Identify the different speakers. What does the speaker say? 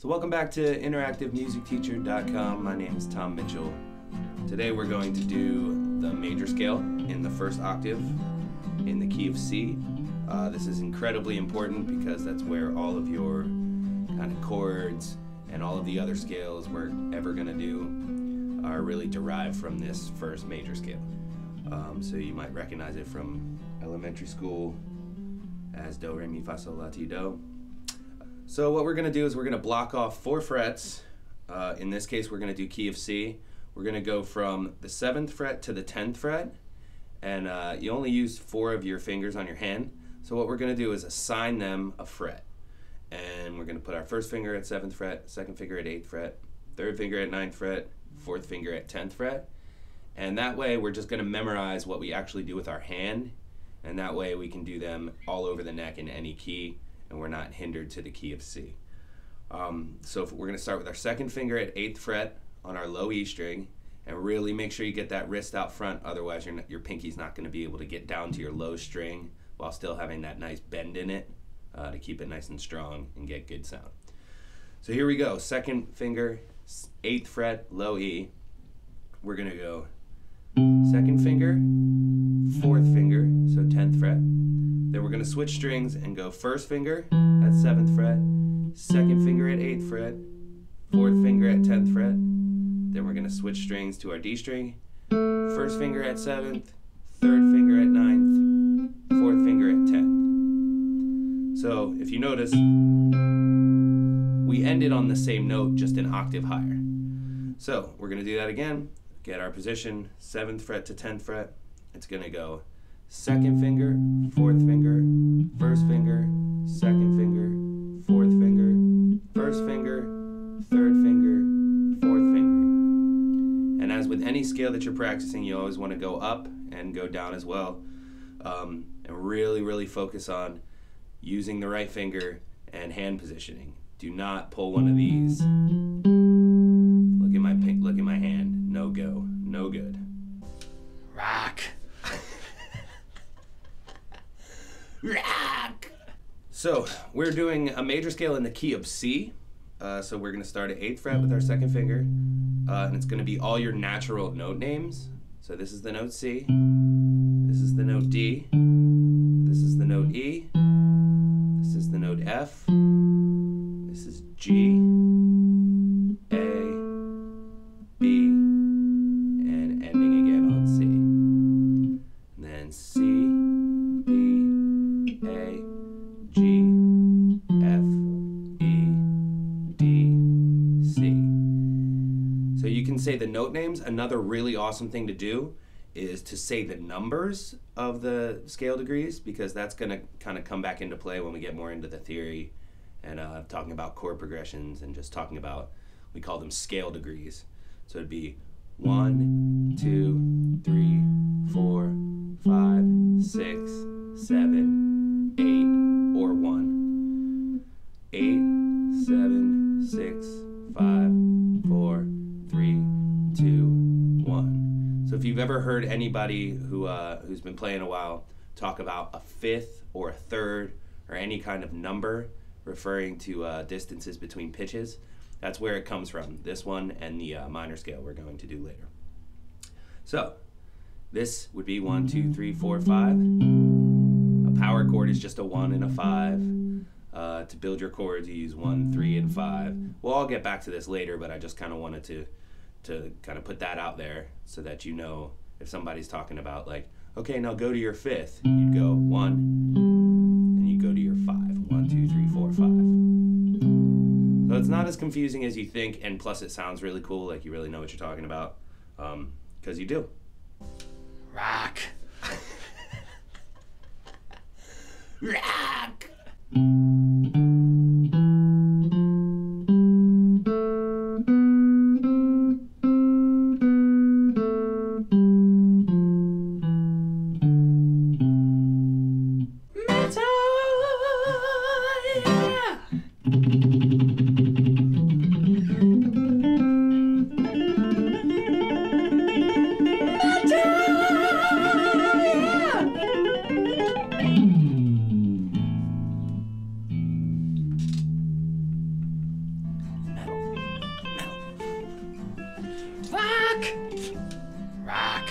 Speaker 1: So welcome back to interactivemusicteacher.com. My name is Tom Mitchell. Today we're going to do the major scale in the first octave in the key of C. This is incredibly important because that's where all of your kind of chords and all of the other scales we're ever going to do are really derived from this first major scale. So you might recognize it from elementary school as do, re, mi, fa, sol, la, ti, do. So what we're going to do is we're going to block off 4 frets. In this case, we're going to do key of C. We're going to go from the 7th fret to the 10th fret, and you only use 4 of your fingers on your hand. So what we're going to do is assign them a fret. And we're going to put our first finger at 7th fret, second finger at 8th fret, third finger at 9th fret, fourth finger at 10th fret. And that way we're just going to memorize what we actually do with our hand, and that way we can do them all over the neck in any key, and we're not hindered to the key of C. So we're going to start with our second finger at 8th fret on our low E string, and really make sure you get that wrist out front, otherwise your pinky's not going to be able to get down to your low string while still having that nice bend in it to keep it nice and strong and get good sound. So here we go, second finger, 8th fret, low E. We're going to go second finger, 4th finger, so 10th fret. Then we're going to switch strings and go first finger at 7th fret, second finger at 8th fret, 4th finger at 10th fret. Then we're going to switch strings to our D string, first finger at 7th, third finger at 9th, fourth finger at 10th. So if you notice, we ended on the same note, just an octave higher. So we're going to do that again. Get our position, 7th fret to 10th fret. It's going to go second finger, 4th finger, first finger, second finger, 4th finger, first finger, third finger, 4th finger. And as with any scale that you're practicing, you always want to go up and go down as well. And really focus on using the right finger and hand positioning. Do not pull one of these. Look at my hand. No go. No good. Rock. Rock. So we're doing a major scale in the key of C. So we're going to start at 8th fret with our second finger. And it's going to be all your natural note names. So this is the note C. This is the note D. This is the note E. This is the note F. This is G, A, B, and ending again on C. And then C, B, A, G, F, E, D, C. So you can say the note names. Another really awesome thing to do is to say the numbers of the scale degrees, because that's going to kind of come back into play when we get more into the theory and talking about chord progressions and just talking about, we call them scale degrees. So it'd be 1, 2, 3, 4, 5, 6, 7, 8, or 1. 8, 7, 6, 5, 4, 3, 2, 1. So if you've ever heard anybody who's been playing a while talk about a 5th or a 3rd or any kind of number referring to distances between pitches, that's where it comes from. This one and the minor scale we're going to do later. So this would be 1, 2, 3, 4, 5. A power chord is just a 1 and a 5. To build your chords, you use 1, 3, and 5. We'll all get back to this later, but I just kind of wanted to kind of put that out there so that you know if somebody's talking about, like, okay, now go to your 5th, you'd go 1, and you go to your 5. 1, 2, 3, 4, 5. So it's not as confusing as you think, and plus it sounds really cool, like you really know what you're talking about, because you do. Rock. Rock.
Speaker 2: Rock.